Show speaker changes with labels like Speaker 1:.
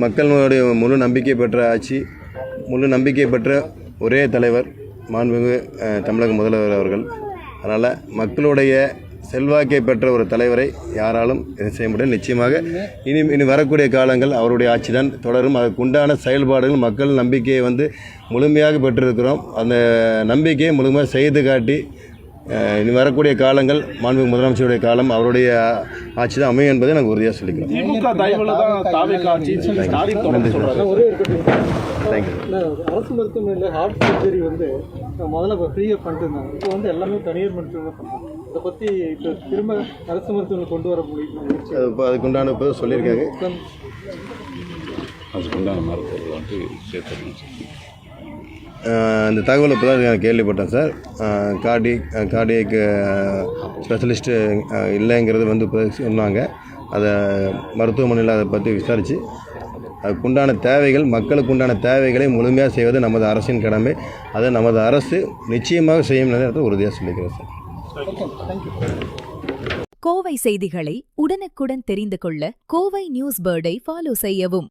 Speaker 1: மக்களுடைய முழு நம்பிக்கை பெற்ற ஆட்சி, முழு நம்பிக்கை பெற்ற ஒரே தலைவர் மாண்புமிகு தமிழக முதல்வர் அவர்கள். அதனால் மக்களுடைய செல்வாக்கை பெற்ற ஒரு தலைவரை யாராலும் இதை செய்ய முடியாது. நிச்சயமாக இனி வரக்கூடிய காலங்கள் அவருடைய ஆட்சி தான் தொடரும். அதுக்குண்டான செயல்பாடுகள் மக்கள் நம்பிக்கையை முழுமையாக பெற்றிருக்கிறோம். அந்த நம்பிக்கையை முழுமையாக செய்து காட்டி இனி வரக்கூடிய காலங்கள் மாண்புமிகு முதலமைச்சருடைய காலம், அவருடைய ஆட்சி தான் அமையும் என்பதை நாங்கள் உறுதியாக சொல்லிக்கிறோம்.
Speaker 2: அரசு மருத்துவமனையில் ஹார்ட் சர்ஜரி முதல்ல ஃப்ரீயாக பண்ணிட்டுருந்தாங்க. இப்போ எல்லாமே தனியார் மருத்துவமனை பண்ணுறாங்க. அதை பற்றி இப்போ திரும்ப அரசு மருத்துவமனை கொண்டு வர முடியும்.
Speaker 1: இப்போ அதுக்குண்டான இப்போ சொல்லியிருக்காங்க.
Speaker 3: அதுக்குண்டான மருத்துவர்கள் சேர்த்து
Speaker 1: இந்த தகவல் இப்போ தான் நான் கேள்விப்பட்டேன் சார். கார்டியக் ஸ்பெஷலிஸ்ட்டு இல்லைங்கிறது இப்போ சொன்னாங்க. அதை மருத்துவமனையில் அதை பற்றி விசாரித்து அதுக்குண்டான தேவைகள், மக்களுக்கு உண்டான தேவைகளை முழுமையாக செய்வது நமது அரசின் கடமை. அதை நமது அரசு நிச்சயமாக செய்யும் நேரத்தை உறுதியாக சொல்லிக்கிறேன் சார்.
Speaker 4: கோவை செய்திகளை உடனுக்குடன் தெரிந்து கொள்ள கோவை நியூஸ் பேர்டை ஃபாலோ செய்யவும்.